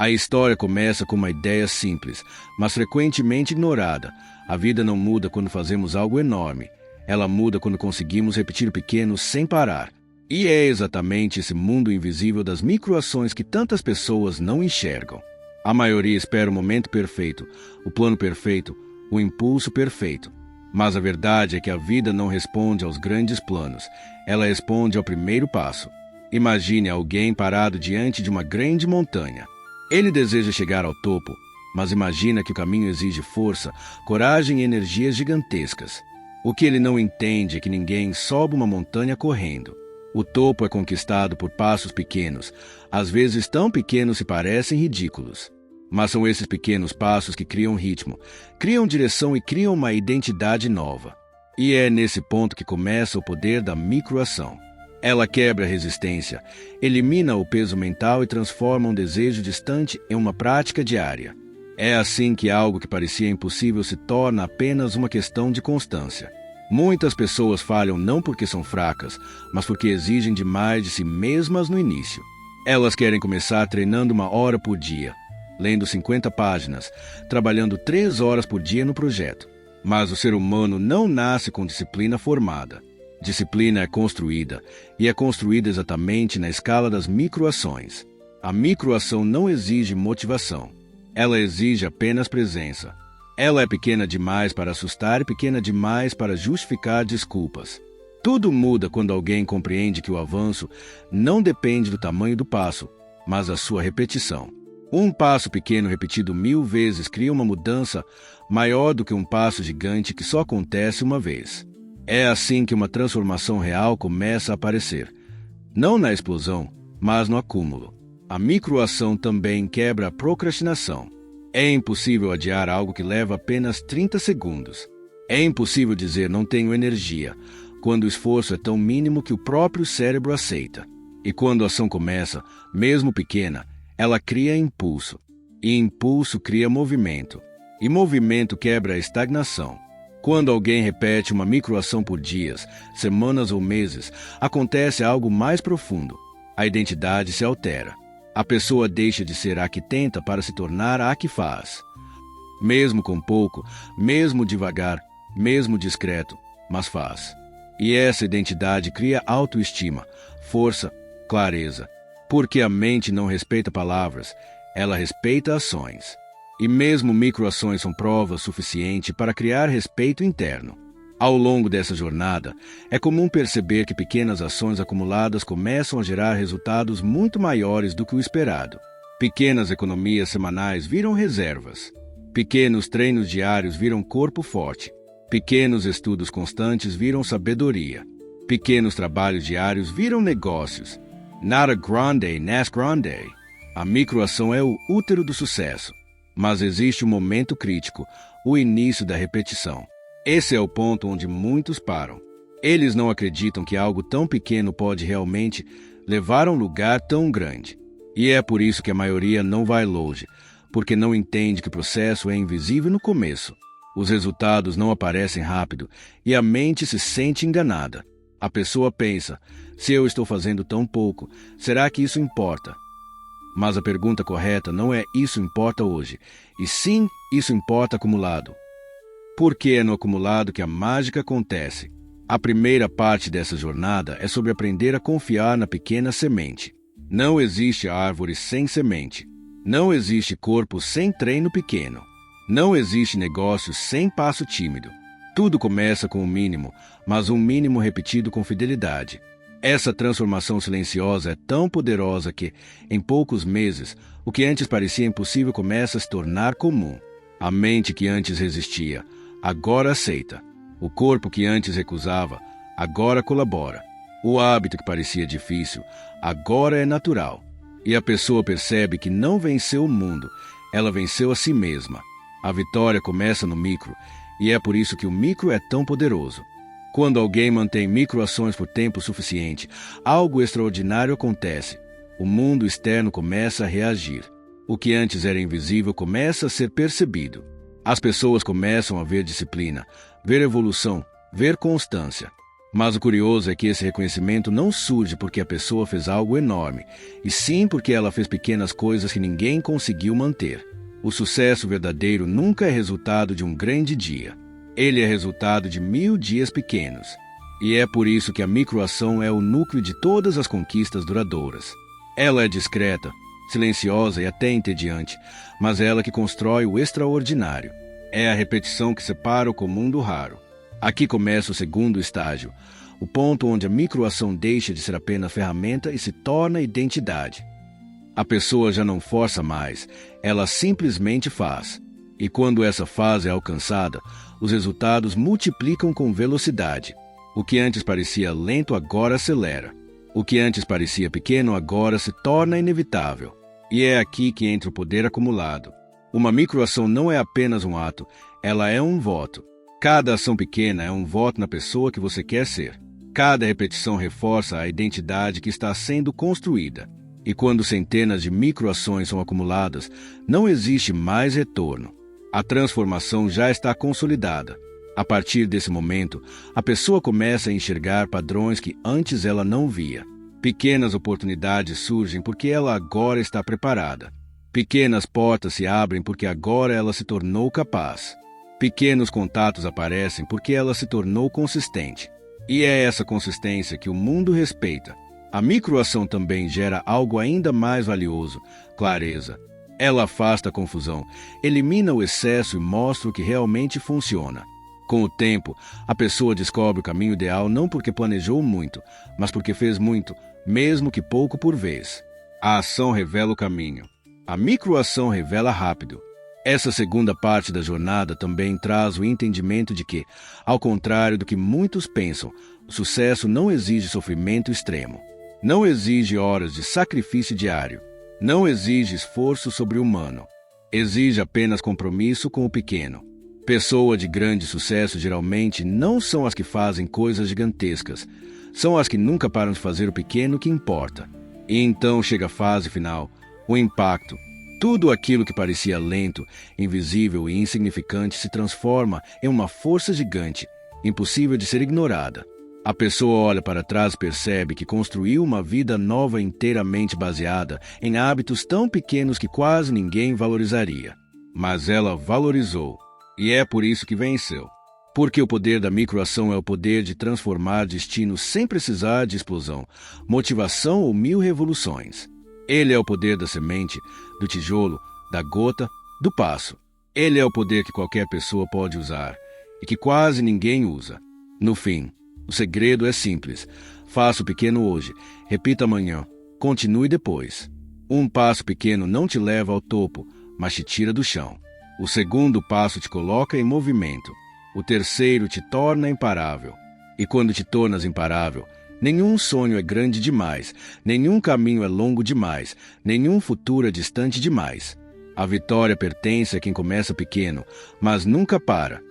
A história começa com uma ideia simples, mas frequentemente ignorada. A vida não muda quando fazemos algo enorme. Ela muda quando conseguimos repetir o pequeno sem parar. E é exatamente esse mundo invisível das microações que tantas pessoas não enxergam. A maioria espera o momento perfeito, o plano perfeito, o impulso perfeito. Mas a verdade é que a vida não responde aos grandes planos. Ela responde ao primeiro passo. Imagine alguém parado diante de uma grande montanha. Ele deseja chegar ao topo, mas imagina que o caminho exige força, coragem e energias gigantescas. O que ele não entende é que ninguém sobe uma montanha correndo. O topo é conquistado por passos pequenos, às vezes tão pequenos que parecem ridículos. Mas são esses pequenos passos que criam ritmo, criam direção e criam uma identidade nova. E é nesse ponto que começa o poder da microação. Ela quebra a resistência, elimina o peso mental e transforma um desejo distante em uma prática diária. É assim que algo que parecia impossível se torna apenas uma questão de constância. Muitas pessoas falham não porque são fracas, mas porque exigem demais de si mesmas no início. Elas querem começar treinando 1 hora por dia, lendo 50 páginas, trabalhando 3 horas por dia no projeto. Mas o ser humano não nasce com disciplina formada. Disciplina é construída, e é construída exatamente na escala das microações. A microação não exige motivação. Ela exige apenas presença. Ela é pequena demais para assustar e pequena demais para justificar desculpas. Tudo muda quando alguém compreende que o avanço não depende do tamanho do passo, mas da sua repetição. Um passo pequeno repetido 1000 vezes cria uma mudança maior do que um passo gigante que só acontece uma vez. É assim que uma transformação real começa a aparecer. Não na explosão, mas no acúmulo. A microação também quebra a procrastinação. É impossível adiar algo que leva apenas 30 segundos. É impossível dizer não tenho energia, quando o esforço é tão mínimo que o próprio cérebro aceita. E quando a ação começa, mesmo pequena, ela cria impulso. E impulso cria movimento. E movimento quebra a estagnação. Quando alguém repete uma microação por dias, semanas ou meses, acontece algo mais profundo. A identidade se altera. A pessoa deixa de ser a que tenta para se tornar a que faz. Mesmo com pouco, mesmo devagar, mesmo discreto, mas faz. E essa identidade cria autoestima, força, clareza. Porque a mente não respeita palavras, ela respeita ações. E mesmo microações são prova suficiente para criar respeito interno. Ao longo dessa jornada, é comum perceber que pequenas ações acumuladas começam a gerar resultados muito maiores do que o esperado. Pequenas economias semanais viram reservas. Pequenos treinos diários viram corpo forte. Pequenos estudos constantes viram sabedoria. Pequenos trabalhos diários viram negócios. Nada grande nas grande. A microação é o útero do sucesso. Mas existe um momento crítico, o início da repetição. Esse é o ponto onde muitos param. Eles não acreditam que algo tão pequeno pode realmente levar a um lugar tão grande. E é por isso que a maioria não vai longe, porque não entende que o processo é invisível no começo. Os resultados não aparecem rápido e a mente se sente enganada. A pessoa pensa, se eu estou fazendo tão pouco, será que isso importa? Mas a pergunta correta não é isso importa hoje, e sim isso importa acumulado. Porque é no acumulado que a mágica acontece. A primeira parte dessa jornada é sobre aprender a confiar na pequena semente. Não existe árvore sem semente. Não existe corpo sem treino pequeno. Não existe negócio sem passo tímido. Tudo começa com o mínimo, mas um mínimo repetido com fidelidade. Essa transformação silenciosa é tão poderosa que, em poucos meses, o que antes parecia impossível começa a se tornar comum. A mente que antes resistia, agora aceita. O corpo que antes recusava, agora colabora. O hábito que parecia difícil, agora é natural. E a pessoa percebe que não venceu o mundo, ela venceu a si mesma. A vitória começa no micro, e é por isso que o micro é tão poderoso. Quando alguém mantém microações por tempo suficiente, algo extraordinário acontece. O mundo externo começa a reagir. O que antes era invisível começa a ser percebido. As pessoas começam a ver disciplina, ver evolução, ver constância. Mas o curioso é que esse reconhecimento não surge porque a pessoa fez algo enorme, e sim porque ela fez pequenas coisas que ninguém conseguiu manter. O sucesso verdadeiro nunca é resultado de um grande dia. Ele é resultado de 1000 dias pequenos. E é por isso que a microação é o núcleo de todas as conquistas duradouras. Ela é discreta, silenciosa e até entediante, mas é ela que constrói o extraordinário. É a repetição que separa o comum do raro. Aqui começa o segundo estágio, o ponto onde a microação deixa de ser apenas ferramenta e se torna identidade. A pessoa já não força mais, ela simplesmente faz. E quando essa fase é alcançada, os resultados multiplicam com velocidade. O que antes parecia lento agora acelera. O que antes parecia pequeno agora se torna inevitável. E é aqui que entra o poder acumulado. Uma microação não é apenas um ato, ela é um voto. Cada ação pequena é um voto na pessoa que você quer ser. Cada repetição reforça a identidade que está sendo construída. E quando centenas de microações são acumuladas, não existe mais retorno. A transformação já está consolidada. A partir desse momento, a pessoa começa a enxergar padrões que antes ela não via. Pequenas oportunidades surgem porque ela agora está preparada. Pequenas portas se abrem porque agora ela se tornou capaz. Pequenos contatos aparecem porque ela se tornou consistente. E é essa consistência que o mundo respeita. A microação também gera algo ainda mais valioso: clareza. Ela afasta a confusão, elimina o excesso e mostra o que realmente funciona. Com o tempo, a pessoa descobre o caminho ideal não porque planejou muito, mas porque fez muito, mesmo que pouco por vez. A ação revela o caminho. A microação revela rápido. Essa segunda parte da jornada também traz o entendimento de que, ao contrário do que muitos pensam, o sucesso não exige sofrimento extremo. Não exige horas de sacrifício diário. Não exige esforço sobre-humano. Exige apenas compromisso com o pequeno. Pessoas de grande sucesso geralmente não são as que fazem coisas gigantescas. São as que nunca param de fazer o pequeno que importa. E então chega a fase final, o impacto. Tudo aquilo que parecia lento, invisível e insignificante se transforma em uma força gigante, impossível de ser ignorada. A pessoa olha para trás e percebe que construiu uma vida nova inteiramente baseada em hábitos tão pequenos que quase ninguém valorizaria. Mas ela valorizou, e é por isso que venceu. Porque o poder da microação é o poder de transformar destinos sem precisar de explosão, motivação ou 1000 revoluções. Ele é o poder da semente, do tijolo, da gota, do passo. Ele é o poder que qualquer pessoa pode usar e que quase ninguém usa. No fim, o segredo é simples. Faça o pequeno hoje, repita amanhã, continue depois. Um passo pequeno não te leva ao topo, mas te tira do chão. O segundo passo te coloca em movimento. O terceiro te torna imparável. E quando te tornas imparável, nenhum sonho é grande demais, nenhum caminho é longo demais, nenhum futuro é distante demais. A vitória pertence a quem começa pequeno, mas nunca para.